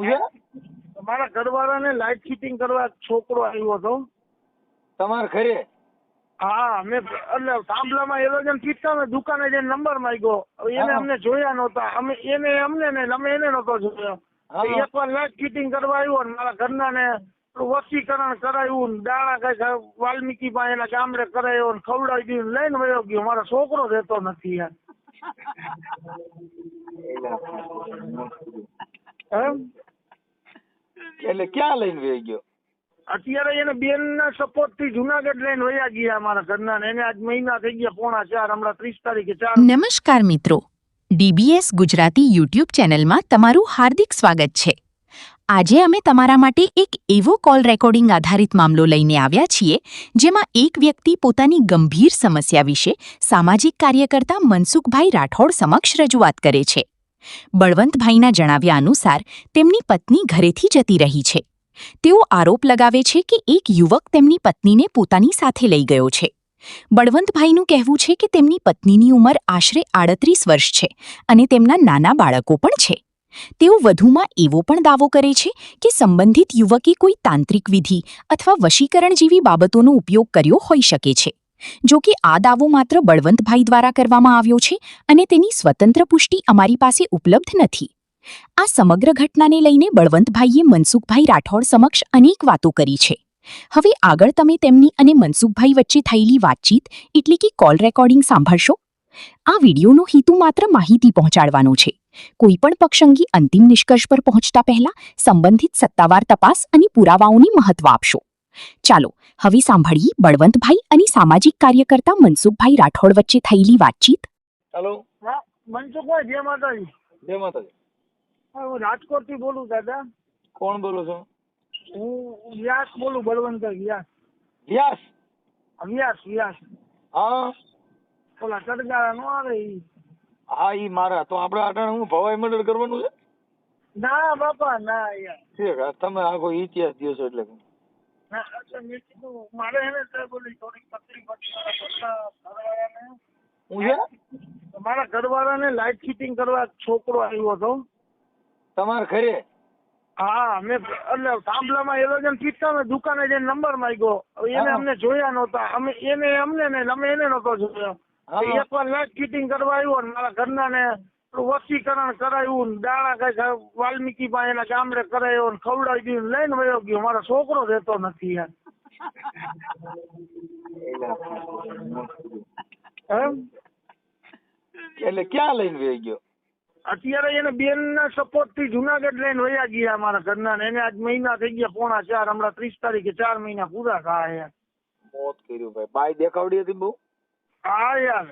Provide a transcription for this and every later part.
છે? મારા ઘરવાળાને light fitting કરવા છોકરો આવ્યો હતો. તમારે ઘરે? હા, મેં એટલે થાંભલામાં એરોજન ફિટ કરવા દુકાને જઈને નંબર માંગ્યો. એને અમને જોયા નહોતા. એને અમને ને અમે એને નહોતો જોયો. એકવાર લાઇટ ફિટિંગ કરવા આવ્યો ને મારા ઘરના ને વસીકરણ કરાવ્યું ને દાણા કઈ વાલ્મીકી પાસે એના ગામડે કરાયો ને ખવડાવી દીધું લઈને વયો ગયો. મારો છોકરો રહેતો નથી યાર. એટલે ક્યાં લઈને વહી ગયો? અત્યારે એને બેન ના સપોર્ટ થી જુનાગઢ લઈને વયા ગયા મારા ઘરના ને. એને આજ મહિના થઈ ગયા 3.5 હમણાં 30 તારીખે 4. નમસ્કાર મિત્રો, ડીબીએસ ગુજરાતી યુટ્યુબ ચેનલમાં તમારું હાર્દિક સ્વાગત છે. આજે અમે તમારા માટે એક એવો કોલ રેકોર્ડિંગ આધારિત મામલો લઈને આવ્યા છીએ જેમાં એક વ્યક્તિ પોતાની ગંભીર સમસ્યા વિશે સામાજિક કાર્યકર્તા મનસુખભાઈ રાઠોડ સમક્ષ રજૂઆત કરે છે. બળવંતભાઈના જણાવ્યા અનુસાર તેમની પત્ની ઘરેથી જતી રહી છે. તેઓ આરોપ લગાવે છે કે એક યુવક તેમની પત્નીને પોતાની સાથે લઈ ગયો છે. બળવંતભાઈનું કહેવું છે કે તેમની પત્નીની ઉંમર આશરે 38 વર્ષ છે અને તેમના નાના બાળકો પણ છે. તેઓ વધુમાં એવો પણ દાવો કરે છે કે સંબંધિત યુવકે કોઈ તાંત્રિક વિધિ અથવા વશીકરણ જેવી બાબતોનો ઉપયોગ કર્યો હોઈ શકે છે. જો કે આ દાવો માત્ર બળવંતભાઈ દ્વારા કરવામાં આવ્યો છે અને તેની સ્વતંત્ર પુષ્ટિ અમારી પાસે ઉપલબ્ધ નથી. આ સમગ્ર ઘટનાને લઈને બળવંતભાઈએ મનસુખભાઈ રાઠોડ સમક્ષ અનેક વાતો કરી છે. હવે આગળ તમે તેમની અને મનસુખભાઈ વચ્ચે થયેલી વાતચીત એટલે કે કોલ રેકોર્ડિંગ સાંભળશો. આ વિડીયોનો હેતુ માત્ર માહિતી પહોંચાડવાનો છે. કોઈપણ પક્ષ અંગે અંતિમ નિષ્કર્ષ પર પહોંચતા પહેલા સંબંધિત સત્તાવાર તપાસ અને પુરાવાઓને મહત્વ આપશો. ચાલો હવે સાંભળીએ બળવંતભાઈ અને સામાજિક કાર્યકર્તા મનસુખભાઈ રાઠોડ વચ્ચે થયેલી વાતચીત. હેલો, મનસુખભાઈ, જય માતાજી. જય માતાજી. હું રાજકોટ થી બોલું દાદા. કોણ બોલો છો? હું વ્યાસ બોલું, બળવંતભાઈ વ્યાસ. વ્યાસ? વ્યાસ. હા, ઓલા ચડગાળા નો આવે ઈ. હા, ઈ મારા. તો આપણે અટાણે હું ભવાઈ મંડળ કરવાનું છે? ના બાપા ના યાર. ઠીક, તમે આખો ઇતિહાસ દો છો એટલે. ના એટલે મેં કીધું મારે એને બોલી થોડીક તકલીફ હતી મારા ઘરવાળાને લાઇટ ફિટિંગ કરવા છોકરો આવ્યો હતો. તમારે ઘરે? હા, મેં એટલે થાંભલામાં એરોજન ફિટ કરવા દુકાને જઈને નંબર માંગ્યો. એને અમને જોયા નહોતા. એને અમને ને અમે એને નહોતો જોયો. એકવાર લાઇટ ફિટિંગ કરવા આવ્યો ને મારા ઘરના ને વસીકરણ કરાવ્યું ને દાણા કઈ વાલ્મીકી પાસે એના ગામડે કરાયો ને ખવડાવી દીધું લઈને વયો ગયો. મારો છોકરો રહેતો નથી યાર. એટલે ક્યાં લઈને વહી ગયો? અત્યારે એને બેન ના સપોર્ટ થી જુનાગઢ લઈને વયા ગયા મારા ઘરના ને. એને આજ મહિના થઈ ગયા 3.5 હમણાં 30 તારીખે 4 મહિના પૂરા થયા યાર. મોત કર્યું ભાઈ. બાઈ દેખાવડી હતી બહુ? હા યાર,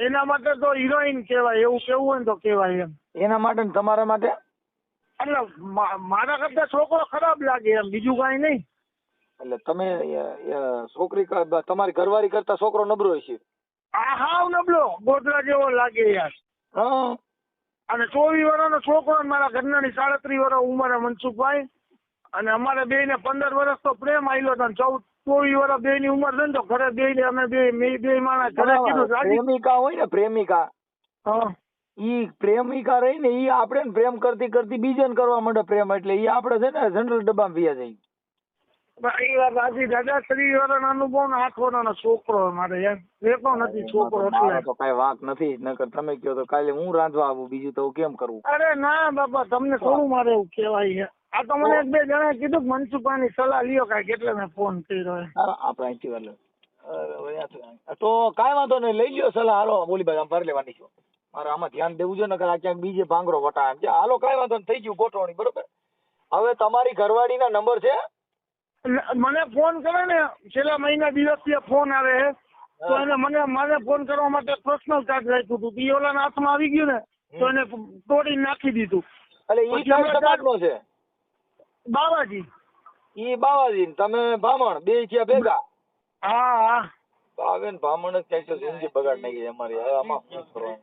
એના માટે તો હિરોઈન કહેવાય. એવું કેવું હોય ને તો કહેવાય એમ. એના માટે ને તમારા માટે? એટલે મારા કરતા છોકરો ખરાબ લાગે એમ, બીજું કઈ નહીં. એટલે તમે છોકરી તમારી ઘરવાળી કરતા છોકરો નબળો હશે? આ હાવ નબળો ગોધરા જેવો લાગે યાર. હા, અને 24 વર્ષનો છોકરો મારા ઘરનાની 37 વર્ષ ઉંમરે મનસુખભાઈ. અને અમારે બે ને 15 વર્ષ તો પ્રેમ આવેલો હતો. 24 વર્ષ બે ની ઉંમર છે ને તો ઘરે બે અમે બે માણસ ઘરે કીધું પ્રેમિકા હોય ને, પ્રેમિકા, હા, ઈ પ્રેમિકા રહી ને ઈ આપણે પ્રેમ કરતી કરતી બીજાને કરવા માંડે પ્રેમ. એટલે ઈ આપણે છે ને જનરલ ડબ્બામાં વ્યા જાય. એ વાત સાચી દાદા. 30 વર્ષનો અનુભવ ને 8 વર્ષનો છોકરો મારે એમ રહેતો નથી છોકરો. એટલે તો કઈ વાંક નથી. નકર તમે કહો તો કાલે હું રાંધવા આવું, બીજું તો કેમ કરવું? અરે ના બાપા, તમને થોડું મારે એવું કહેવાય છે. આ તો મને 1-2 જણા કીધું મનસુખભાઈની સલાહ લ્યો કાંઈક, એટલે મેં ફોન કર્યો. આપણે અહીંથી તો કાંઈ વાંધો નહીં, લઈ લ્યો સલાહ. હાલો બોલી ભાઈ, આમ ભરી લેવાની છે. મારે આમાં ધ્યાન દેવું છે ને, આ ક્યાંક બીજે ભાંગરો વટા એમ છે. હાલો કાંઈ વાંધો નહીં, થઈ ગયું ગોઠવણી, બરોબર. હવે તમારી ઘરવાળીના નંબર છે? મને ફોન કરે ને છેલ્લા મહિના દિવસથી ફોન આવે તો એને મને ફોન કરવા માટે પર્સનલ ચાર્જ રાખ્યું હતું. ઈ ઓલાના હાથમાં આવી ગયું ને તો એને તોડી નાખી દીધું. એટલે ઈ કઈ સમાજનો છે? બાવાજી. ઈ બાવાજી તમે ભામણ બે થયા ભેગા? હા. બાવેન ભામણ જ કઈ તો જિંદગી બગાડ નાખી અમારી. હવે આમાં શું કરવાનું?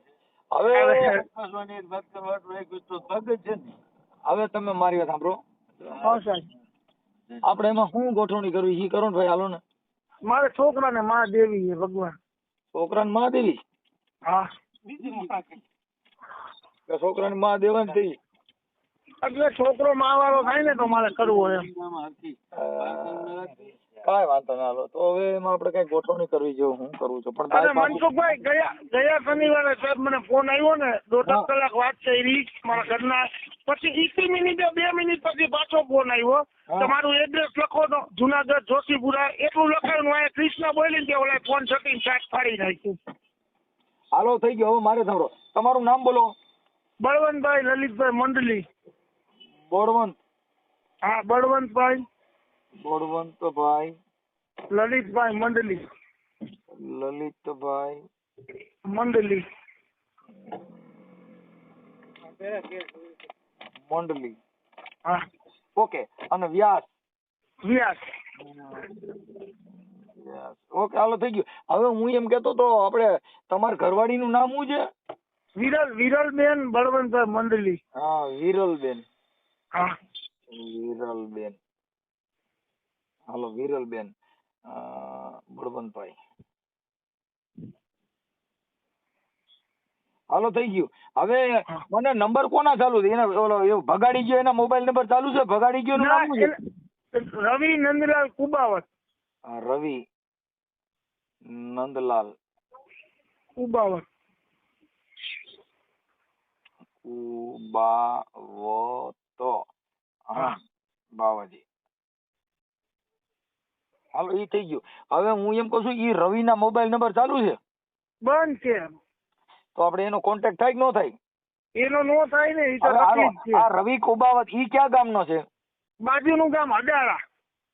હવે તમે મારી વાત સાંભળો. હા સાહેબ. આપણે એમાં શું ગોઠવણી કરવી એ કરો ને ભાઈ. હાલો ને. મારે છોકરાને માં દેવી છે ભગવાન. છોકરાને માં દેવી? હા. છોકરાને માં દેવાની થઈ? એટલે છોકરો માવાળો થાય ને તો મારે કરવો એમ. કાંઈ વાંધો ના લો તો હવે એમાં આપણે કઈ ગોઠવણી કરવી જોઈએ હું કરું છું પણ અને તારી પાસે મનસુખભાઈ ગયા શનિવારે સાહેબ મને ફોન આવ્યો ને 1.5 કલાક વાત કરી મારા ઘરના, પછી 20 મિનિટે 2 મિનિટ પછી પાછો ફોન આવ્યો. તમારું એડ્રેસ લખો તો જુનાગઢ જોશીપુરા એટલું લખાયું. અહીંયા કૃષ્ણ બોલીને કે ઓલા ફોન છટીને શાક ફાડી નાખ્યું. હાલો થઈ ગયો હવે મારે સાંભળો તમારું નામ બોલો. બળવંતભાઈ લલિતભાઈ મંડલી. બોળવંત. હા બળવંતભાઈ બોળવંતભાઈ લલિતભાઈ મંડલી. લલિતભાઈ મંડલી. મંડલી. હા ઓકે અને વ્યાસ. વ્યાસ. ઓકે હાલો થઈ ગયું. હવે હું એમ કેતો તો આપણે તમારા ઘરવાળીનું નામ શું છે? વિરલબેન બળવંતભાઈ મંડલી. હા વિરલબેન. હા વિરલબેન. હાલો વિરલબેન બળવંતભાઈ. હાલો થઈ ગયું. હવે મને નંબર કોના ચાલુ છે? એના ઓલો એવો ભગાડી ગયો એના મોબાઈલ નંબર ચાલુ છે? ભગાડી ગયો એનું નામ શું છે? રવિ નંદલાલ કુબાવત. રવિ નંદલાલ કુબાવત. કુબાવતો. હા બાવાજી. હાલો એ થઈ ગયું. હવે હું એમ કહું છું એ રવિ ના મોબાઈલ નંબર ચાલુ છે? બંધ છે. તો આપણે એનો કોન્ટેક્ટ થાય કે ન થાય? એનો નો થાય ને. આ રવિ કુબાવત ઈ ક્યાં ગામનો છે? બાજુનું ગામ અડાળા.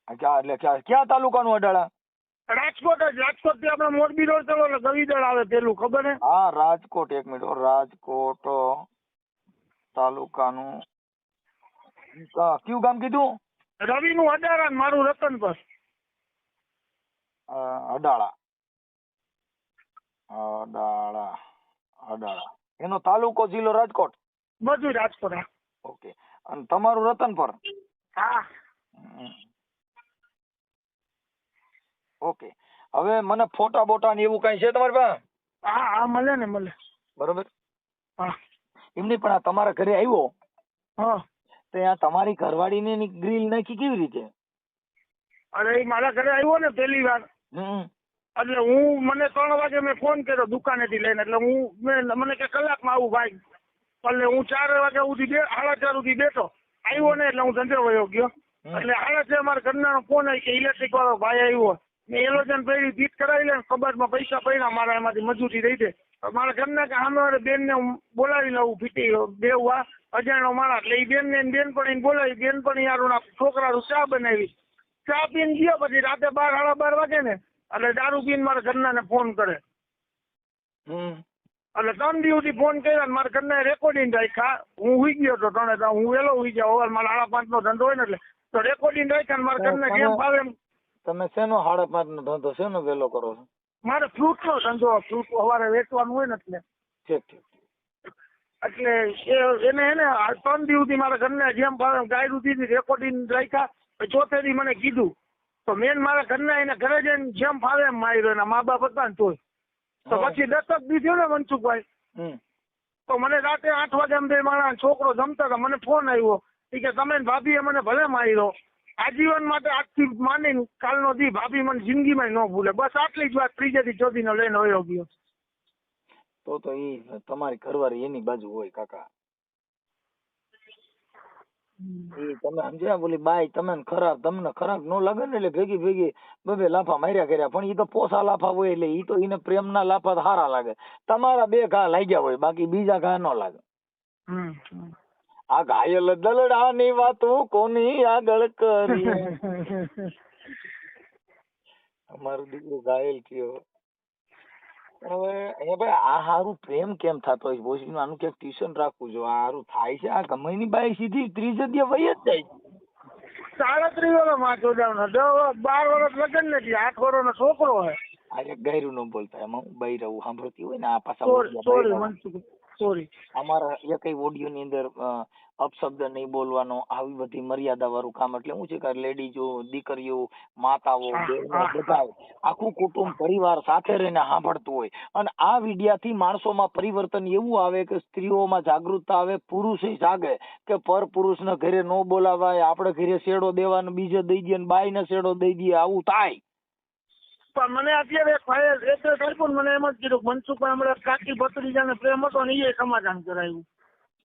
એટલે ક્યાં તાલુકાનું અડાળા? રાજકોટ જ. રાજકોટ થી આપણે મોરબી રોડ ચલો એટલે ગવીદળ આવે પેલું, ખબર ને? હા રાજકોટ. એક મિનિટ. રાજકોટ તાલુકાનું કયું ગામ કીધું? રવિ નું અડાળા ને મારું રતનપર. અડાળા. અડાળા. અડાળા. એનો તાલુકો જિલ્લો રાજકોટ? બધું રાજકોટ. ઓકે. અને તમારું રતનપર? હા. ઓકે. હવે મને ફોટા બોટા ને એવું કઈ છે તમારી પાસે? હા હા મળે ને મળે. બરોબર. હા એમની પણ તમારા ઘરે આવ્યો હા તો ત્યાં તમારી ઘરવાળીને ગ્રીલ નાખી કેવી રીતે? અરે એ મારા ઘરે આવ્યો ને પહેલી વાર, એટલે મને 3 વાગે મેં ફોન કર્યો દુકાનેથી લઈને, એટલે મને કે કલાકમાં આવું ભાઈ. એટલે હું 4 વાગ્યા સુધી 4:30 સુધી બેઠો. આવ્યો ને એટલે હું ધંધે વયો ગયો. એટલે 6:30 મારા ઘરના ફોન આવી કે ઇલેક્ટ્રિક વાળો ભાઈ આવ્યો. મેં એલોજન પહેરી ફીટ કરાવી લે, કબાટમાં પૈસા પડ્યા મારા, એમાંથી મજૂરી દઈ દે. મારા ઘરના કે સામે બેન ને બોલાવી લઉં ફીટી દેવા અજાણ્યો માણસ. એટલે એ બેન ને બેનપણી બોલાવી, બેનપણી યાર છોકરા ચા બનાવી. ચા પીને ગયો. પછી રાતે 12 સાડા 12 વાગે ને એટલે દારૂ પીને મારા ઘરના ફોન કરે. એટલે 3 દિવસથી ફોન કર્યા. મારા ઘરના રેકોર્ડિંગ રાખ્યા. હું હુઈ ગયો હતો 3 હું વહેલો હુઈ જાવ. હવે મારા 5:30 નો ધંધો હોય ને એટલે તો રેકોર્ડિંગ રાખ્યા. મારા ઘરના જેમ ફાવે એમ. તમે શેનો 5:30 નો ધંધો શેનો વહેલો કરો છો? મારે ફ્રૂટ નો ધંધો. ફ્રૂટ સવારે વેચવાનું હોય ને એટલે. ઠીક ઠીક. એટલે એને 3 દિવસથી મારા ઘરના જેમ ફાવે ગાયરું દીધી રેકોર્ડિંગ રાખ્યા. ચોથે દી મને કીધું તો મેન મારા ઘરના એને ઘરે જઈને જેમ ફાવે એમ માર્યો. એના મા બાપ હતા ને તોય. તો પછી 10 દી થયો ને મનસુખભાઈ, તો મને રાતે 8 વાગે એમ મારા છોકરો જમતા હતા, મને ફોન આવ્યો કે તમે ભાભીએ મને ભલે માર્યો, આજીવન માટે આજથી માનીને કાલનો દી ભાભી મને જિંદગીમાં ન ભૂલે. બસ આટલી જ વાત. 3જી થી 4જી નો લઈને વયો ગયો. તો ઈ તમારી ઘરવાળી એની બાજુ હોય કાકા. એ તમે સમજ્યા? બોલી બાઈ તમને ખરાબ ન લાગે ને એટલે ભેગી બે લાફા માર્યા કર્યા. પણ ઈ તો પોસા લાફા હોય એટલે ઈ તો એને પ્રેમના લાફા સારા લાગે. તમારા 2 ઘા લાગ્યા હોય, બાકી બીજા ઘા ન લાગે. આ ઘાયલ દલડાની વાતો કોની આગળ કરી. અમારું દીકરું ઘાયલ થયો. હવે અહીંયા ભાઈ આ હારું પ્રેમ કેમ થતો હોય? ભોસડીનું આનું ક્યાંક ટ્યુશન રાખવું જોઈએ. આ હારું થાય છે? આ ગમેની બાઈ સીધી 30 વહી જ જાય. 37 વર્ષમાં જોડાવાનો. 12 વર્ષ લગ્ન નથી, 8 વર્ષનો છોકરો હે. આ એક ગાયરું ન બોલતા. એમાં હું બાઈ રહું સાંભળતી હોય ને આ પાછા સોરી અમારા એક ઓડિયો ની અંદર અપશબ્દ નહીં બોલવાનો, આવી બધી મર્યાદા વાળું કામ. એટલે શું છે કે લેડીઝો, દીકરીઓ, માતાઓ, બહેનો બધા આખું કુટુંબ પરિવાર સાથે રહીને સાંભળતું હોય. અને આ વિડિયાથી માણસોમાં પરિવર્તન એવું આવે કે સ્ત્રીઓમાં જાગૃતતા આવે, પુરુષે જાગે કે પર પુરુષને ઘરે ન બોલાવાય, આપણે ઘરે શેડો દેવાનો બીજે દઈ દઈએ ને બાઈને શેડો દઈ દઈએ, આવું થાય. પણ મને અત્યારે એટલે કર્યું મને એમ જ કીધું મનસુખભાઈ હમણાં કાકી ભત્રીજાને પ્રેમ હતો ને એ સમાધાન કરાયું.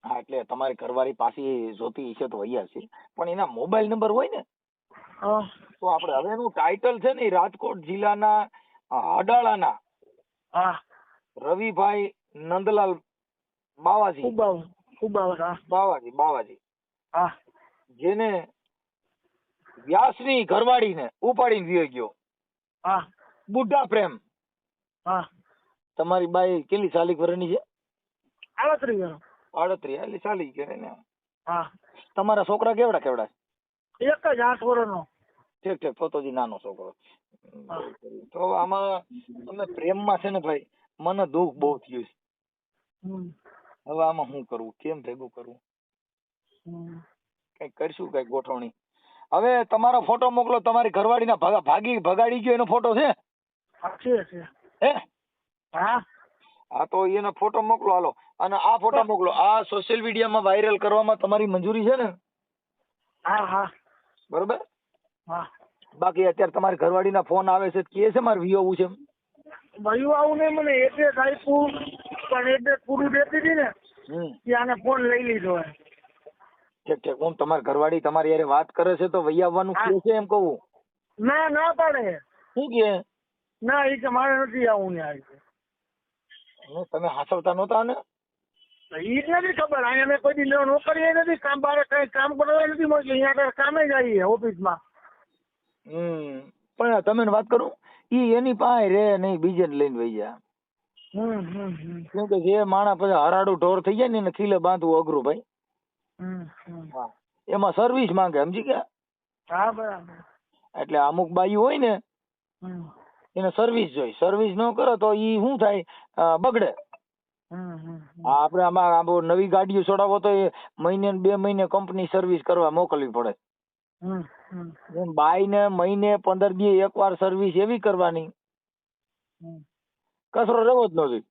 હા, એટલે તમારી ઘરવાળી પાછી જોતી હશે તો વૈયા છે, પણ એના મોબાઈલ નંબર હોય ને હા તો આપણે હવે એનું ટાઇટલ છે ને, રાજકોટ જિલ્લાના અડાળાના હા રવિભાઈ નંદલાલ બાવાજી બાવાજી હા જેને વ્યાસની ઘરવાળીને ઉપાડીને વિયો ગયો. હા બુઢા પ્રેમ. હા તમારી બાઈ કેટલી સાલી વર્ષની છે? 38. 38 એટલે સાલી કરે ને. હા. તમારા છોકરા કેવડા કેવડા? એક જ 8 વર્ષનો. ઠીક ઠીક, ફોટોજી નાનો છોકરો. તો આમાં તમે પ્રેમમાં છે ને ભાઈ, મને દુઃખ બહુ થયું છે. હવે આમાં શું કરવું, કેમ ભેગું કરવું, કઈક કરશું, કઈક ગોઠવણી. હવે તમારો ફોટો મોકલો, તમારી ઘરવાળીના ભગાડી ગયો એનો ફોટો છે? હે? હા હા, તો એનો ફોટો મોકલો હાલો. અને આ ફોટો મોકલો. આ સોશિયલ મીડિયામાં વાયરલ કરવામાં તમારી મંજૂરી છે ને? હા હા બરોબર. હા. બાકી અત્યારે તમારી ઘરવાળીના ફોન આવે છે, કે છે મારે વિયોવું છે? ભાઈ આવું ને મને એડ્રેસ આપ્યું, પણ એડ્રેસ પૂરું દેતી હતી ને કે આને ફોન લઈ લીધો. ઠીક ઠીક. હું તમારી ઘરવાળી તમારી યારે વાત કરે છે તો વહી આવવાનું કે છે એમ કહું? ના ના પાડે. શું કે? ના એ કે મારે નથી આવું ને. તમે હાસવતા નહોતા ને? ઈ જ નથી ખબર. અહીંયા મેં કોઈ દી નોકરી નથી, કામ બારે કઈ કામ કરવા નથી મળતું. અહીંયા કામે જઈએ ઓફિસમાં. પણ તમે વાત કરું, ઈ એની પાસે રે નહીં, બીજે લઈને વહી જાય. કેમ કે જે માણસ પછી હરાડું ઢોર થઈ જાય ને એને ખીલે બાંધવું અઘરું ભાઈ. હા, એમાં સર્વિસ માંગે, સમજી ગયા? હા બરાબર. એટલે અમુક બાઈ હોય ને એને સર્વિસ જોઈ, સર્વિસ ન કરો તો ઈ શું થાય, બગડે. આપણે આમાં નવી ગાડીઓ છોડાવો તો એ મહિને 2 મહિને કંપની સર્વિસ કરવા મોકલવી પડે. બાઈ ને મહિને 15 દી એકવાર સર્વિસ એવી કરવાની, કચરો રહેવો જ નથી.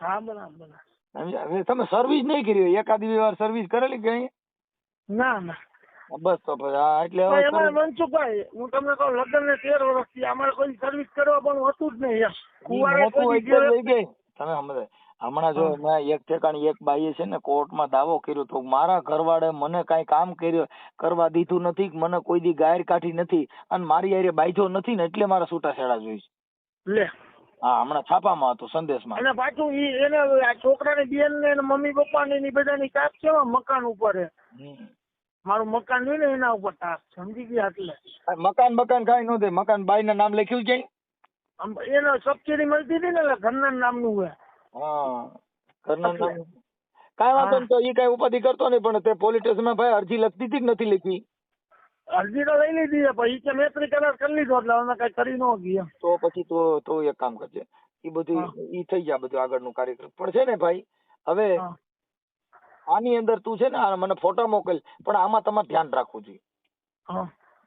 હા બરાબર. સમજ્યા? તમે સર્વિસ નહીં કરી હોય, એકાદી વાર સર્વિસ કરેલી કે? ના ના. બસ તો પછી હા, એટલે અમારે મનસુખભાઈ, હું તમને કહું, લગ્ન ને 13 વર્ષથી અમારે કોઈ સર્વિસ કરવા પણ હોતું જ નહીં. તમે સમજે હમણાં જો મેં એક ઠેકાણી એક બાઈએ છે ને કોર્ટમાં દાવો કર્યો તો મારા ઘરવાળે મને કઈ કામ કરવા દીધું નથી, મને કોઈ દી ગાયર કાઢી નથી અને મારી હારે બાંધ્યો નથી ને એટલે મારા છૂટાછેડા જોઈશ. લે. હા, હમણાં છાપામાં હતું, સંદેશમાં. અને પાછું એને છોકરાની બેન ને મમ્મી પપ્પા ની બધાની કાપ કેવા મકાન ઉપર મારું મકાન હોય ને એના ઉપર તાક, સમજી ગયા? એટલે મકાન કઈ ન દે, મકાન બાઈ ના નામ લખ્યું છે, એને સબસિડી મળતી હતી ને ઘરના નામનું હોય. હા, ઘરના નામ કઈ વાંધો નહીં. તો એ કઈ ઉપાધિ કરતો નહીં, પણ તે પોલીસ સ્ટેશનમાં ભાઈ અરજી લખતી હતી કે નથી લખી? અરજી તો લઈ લીધી પછી કે મેત્રી કરાર કરી લીધો એટલે અમે કઈ કરી ન ગયા. તો પછી તો એક કામ કરજે, એ બધું ઈ થઈ જાય બધું આગળનું કાર્યક્રમ. પણ છે ને ભાઈ, હવે આની અંદર તું છે ને મને ફોટા મોકલ, પણ આમાં તમારે ધ્યાન રાખવું જોઈએ.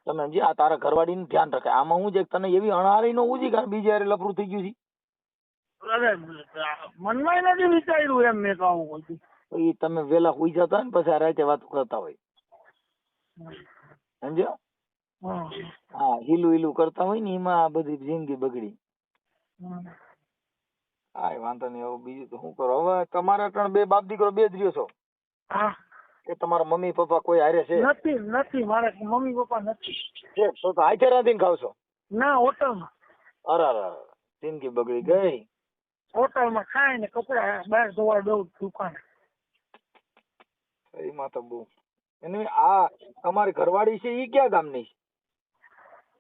તમે સમજી? આ તારા ઘરવાળીનું ધ્યાન રાખે. આમાં હું છે તને એવી અણહારી નો ઉજી કારણ બીજે યારે લફરું થઈ ગયું છે. અરે મનમાં નથી વિચાર્યું એમ મેં કહું. એ તમે વેલા હુઈ જતા ને પછી આ રાતે વાતો કરતા હોય, સમજ્યો? હા, હીલું કરતા હોય ને એમાં આ બધી જિંદગી બગડી. હા, વાંધો નહીં. હવે બીજું તો શું કરો? હવે તમારા ત્રણ બે બાપ દીકરો બે જ રહ્યો છો કે તમારા મમ્મી પપ્પા કોઈ હારે છે? નથી મારે મમ્મી પપ્પા નથી. તો હાથે રાંધીને ખાવ છો? ના, હોટલમાં. અરે જિંદગી બગડી ગઈ. હોટલમાં ખાય ને કપડા બહાર ધોવા દઉં દુકાન. એમાં તો બહુ એને આ તમારી ઘરવાળી છે એ ક્યાં ગામની છે?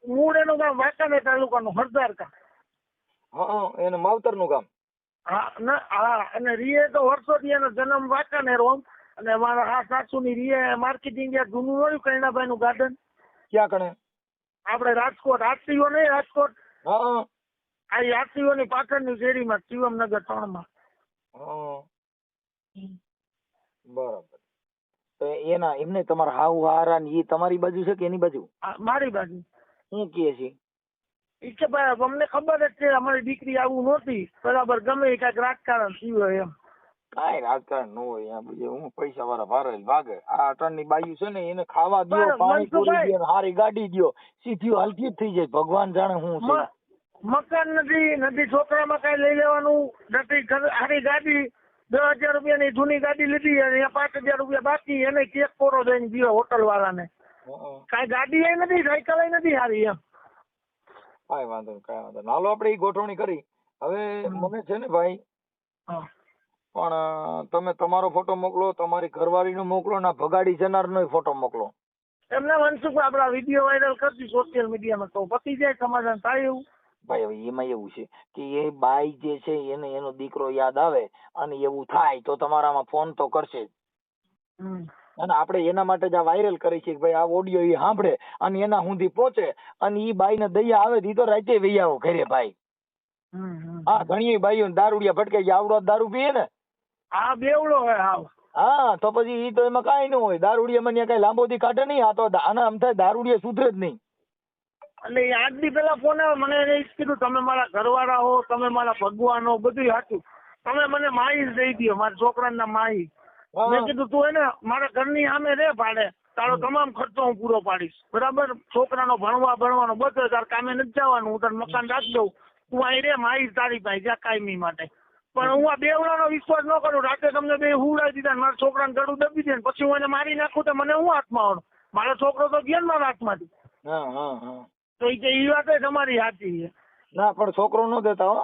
મૂળ એનું ગામ વાંકાનેર તાલુકાનું હરદાર ગામ. હા, એને માવતર નું ગામ. હા, અને રીએ તો વર્ષોથી એનો જન્મ વાંકાનેર ઓમ. અને મારા આ સાસુ ની રીએ માર્કેટિંગ જૂનું હોય કૈણાભાઈ નું ગાર્ડન. ક્યાં કણે? આપડે રાજકોટ આરટીઓ નહીં, રાજકોટ. હા, આ આરટીઓ ની પાછળની શેરીમાં શિવમનગર 3 માં. બરાબર. તો એના એમને તમારા હાવ હારા ને એ તમારી બાજુ છે કે એની બાજુ? મારી બાજુ. શું કહે છે? ઈ કે ભાઈ અમને ખબર જ છે અમારી દીકરી આવું નહોતી, બરાબર, ગમે એ કાંઈક રાજકારણ થયું હોય એમ. કાંઈ રાજકારણ ન હોય અહીંયા બીજે હું પૈસા વાળા ભારે ભાગે. આ અટણની બાયું છે ને એને ખાવા દો, બરાબર, પાણી પૂરી મનસુખભાઈ. દો, હારી ગાડી દો, સીધી હલકી જ થઈ જાય. ભગવાન જાણે હું છે. મકાન નથી છોકરામાં કઈ લઈ લેવાનું નથી. હારી ગાડી 10,000 રૂપિયાની જૂની ગાડી લીધી અને 5,000 રૂપિયા બાકી, એને કેક કોરો દઈને દીધો હોટલ વાળાને. કઈ ગાડી એ નથી, સાયકલ નથી હારી એમ. કાંઈ વાંધો નહીં, કાંઈ વાંધો નહીં. હાલો આપણે ઈ ગોઠવણી કરી. હવે મને છે ને ભાઈ, હા. પણ તમે તમારો ફોટો મોકલો, તમારી ઘરવાળીનો મોકલો, ના ભગાડી જનારનો ફોટો મોકલો. એમને મનસુખ આપડા વિડીયો વાયરલ કરતી સોશિયલ મીડિયામાં તો પતી જાય સમાધાન થાય એવું. ભાઈ હવે એમાં એવું છે કે એ બાઈ જે છે એને એનો દીકરો યાદ આવે અને એવું થાય તો તમારામાં ફોન તો કરશે જ. અને આપણે એના માટે જ આ વાયરલ કરી છે કે ભાઈ આ ઓડિયો એ સાંભળે અને એના સુધી પહોંચે અને એ બાઈ ને દયા આવે ઈ તો રાતે વહી આવો ઘરે ભાઈ. હા, ઘણી બાઈઓ દારૂડિયા ભટકાઈ ગયા, આવડો દારૂ પીએ ને. હા, બેવડો હે હાવ. હા, તો પછી ઈ તો એમાં કાંઈ ન હોય. દારૂડિયા માં કઈ લાંબો દી કાઢે નહીં. આ તો આના આમ થાય દારૂડિયા સુધરે જ નહીં. એટલે 8 દી પેલા ફોન આવ્યો, મને એને જ કીધું તમે મારા ઘરવાળા હો, તમે મારા ભગવાન હો, બધું સાચું, તમે મને માહી જ દઈ દો, મારા છોકરાના માહી. મેં કીધું તું એને મારા ઘરની સામે રે ભાડે, તારો તમામ ખર્ચો હું પૂરો પાડીશ, બરાબર, છોકરાનો ભણવાનો બધો, તાર કામે નથી જવાનું, હું તને મકાન રાખી દઉં, તું અહીં રે, માહી તારી પાસે જા કાયમી માટે. પણ હું આ બેવડાનો વિશ્વાસ ન કરું. રાતે તમને બે હુવડાવી દીધા, મારા છોકરાને ગળું દબી દે, પછી હું એને મારી નાખું તો મને હું હાથમાં આવડું? મારો છોકરો તો ગયો ને મારા હાથમાંથી. તો એ વાત તમારી સાચી છે. ના પણ છોકરો ન દેતા હો.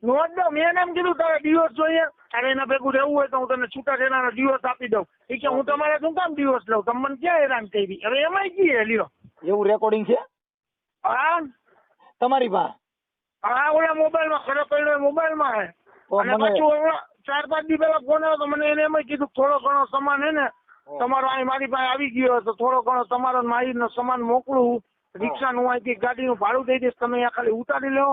નો જ દઉં. મેં એમ કીધું તારે ડિવોર્સ જોઈએ, તારે એના ભેગું રહેવું હોય તો હું તને છૂટા થનારા ડિવોર્સ આપી દઉં. એ કે હું તમારે શું કામ ડિવોર્સ લઉં, તમે મને ક્યાં હેરાન કરી? હવે એમાંય કી લ્યો. એવું રેકોર્ડિંગ છે હા, તમારી પાસે? હા, ઓલા મોબાઈલમાં ખરાબ પડ્યો મોબાઈલમાં હે. અને પાછું 4-5 દી પેલા ફોન આવ્યો તો મને એને એમ કીધું થોડો ઘણો સામાન હે ને તમારો અહીં મારી પાસે આવી ગયો તો થોડો ઘણો તમારો માહીનો સામાન મોકલું, રિક્ષાનું અહીંથી ગાડીનું ભાડું દઈ દઈશ, તમે અહીંયા ખાલી ઉતારી લો.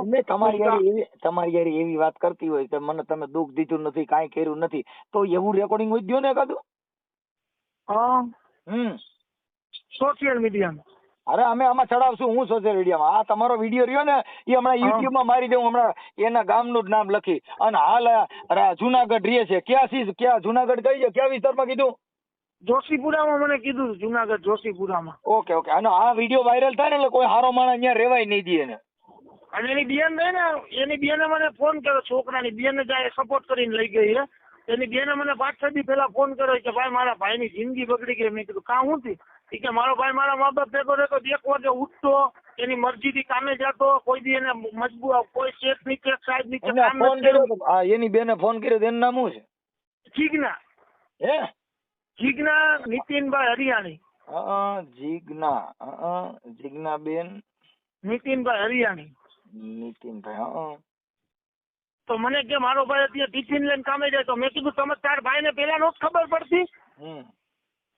તમારી યાર એવી વાત કરતી હોય કે મને તમે દુઃખ દીધું નથી, કાંઈ કર્યું નથી, તો એવું રેકોર્ડિંગ હોય દો ને કાદું. હા, સોશિયલ મીડિયામાં. અરે અમે આમાં ચડાવશું હું સોશિયલ મીડિયામાં. આ તમારો વિડીયો રહ્યો ને એ હમણાં યુટ્યુબ માં મારી દઉં, હમણાં એના ગામનું જ નામ લખી. અને હાલ જુનાગઢ રહે છે. ક્યાં જુનાગઢ કઈ છે, ક્યાં વિસ્તારમાં કીધું? જોશીપુરામાં મને કીધું, જુનાગઢ જોશીપુરામાં. ઓકે. અને આ વિડીયો વાયરલ થાય ને એટલે કોઈ હારો માણસ અહીંયા રેવાય નહીં દે એને. અને એની બેન રહે ને, એની બેને મને ફોન કર્યો, છોકરાની બેને જાય સપોર્ટ કરીને લઈ ગઈ છે. એની બેને મને 5-6 દી પહેલા ફોન કર્યો કે ભાઈ મારા ભાઈની જિંદગી બગડી ગઈ. મેં કીધું કાં હું થી? કે મારો ભાઈ મારા મા બાપ ભેગો રહેતો, 1 વાગે ઉઠતો, એની મરજીથી કામે જતો, કોઈ દી એને મજબૂર કોઈ શેઠ નીચે સાહેબ નીચે કામ નથી કર્યું. એની બેને ફોન કર્યો એનું નામ શું છે? જીજ્ઞા. હે? જીજ્ઞા નીતિનભાઈ હરિયાણી. જીજ્ઞા બેન નીતિનભાઈ હરિયાણી. નીતિનભાઈ. તો મને કે મારો ભાઈ અત્યારે ટિફિન લઈને કામે જાય. તો મેં કીધું તમે તાર ભાઈ ને પેલા નો ખબર પડતી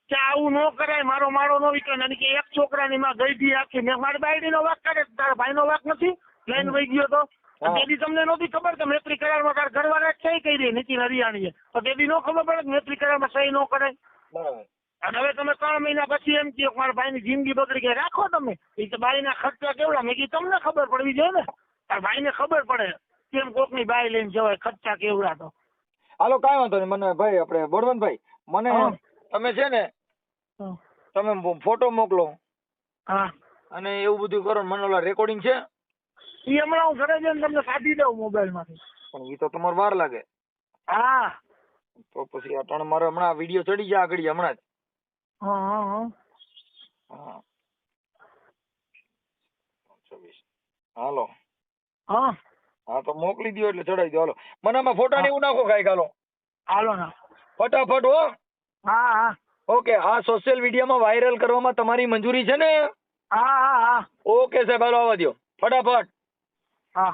કે આવું ન કરાય, મારો માળો ન વિકે. કે એક છોકરાની માં ગઈ હતી આખી, મેં મારી બાયડી નો વાક કરે, તારા ભાઈ નો વાક નથી, લઈને વહી ગયો તો. તેથી તમને નહોતી ખબર કે મૈત્રી કરારમાં તાર ઘરવાળા સહી કરી નીતિન હરિયાણીએ, તો તેથી ન ખબર પડે કે મૈત્રી કરારમાં સહી ન કરાય. અને હવે તમે 3 મહિના પછી એમ કહો મારા ભાઈ ની જિંદગી બગડી ગઈ, રાખો તમે. એ તો બાઈ ના ખર્ચા કેવડા? મેં કીધું તમને ખબર પડવી જોઈએ ને, તાર ભાઈ ને ખબર પડે કેમ કોક ની બાઈ લઈને જવાય, ખર્ચા કેવડા. તો હાલો કાંઈ વાંધો નહીં. મને ભાઈ આપણે બળવંતભાઈ મને તમે છે ને તમે ફોટો મોકલો. હા, અને એવું બધું કરો. મને ઓલા રેકોર્ડિંગ છે એ હમણાં હું ઘરે જઈને તમને કાઢી દઉં મોબાઈલ માંથી. પણ એ તો તમારે વાર લાગે. હા, તો પછી અટાણે મારે હમણાં વિડીયો ચડી જાય આગળ હમણાં જ. હા. હાલો. હા, તો મોકલી દો એટલે ચડાવી દો. હાલો મને આમાં ફોટા ને એવું નાખો કાંઈક. હાલો ના ફટાફટ હો. હા. ઓકે. આ સોશિયલ મીડિયામાં વાયરલ કરવામાં તમારી મંજૂરી છે ને? હા. ઓકે સાહેબ, હાલો આવવા દો ફટાફટ. હા.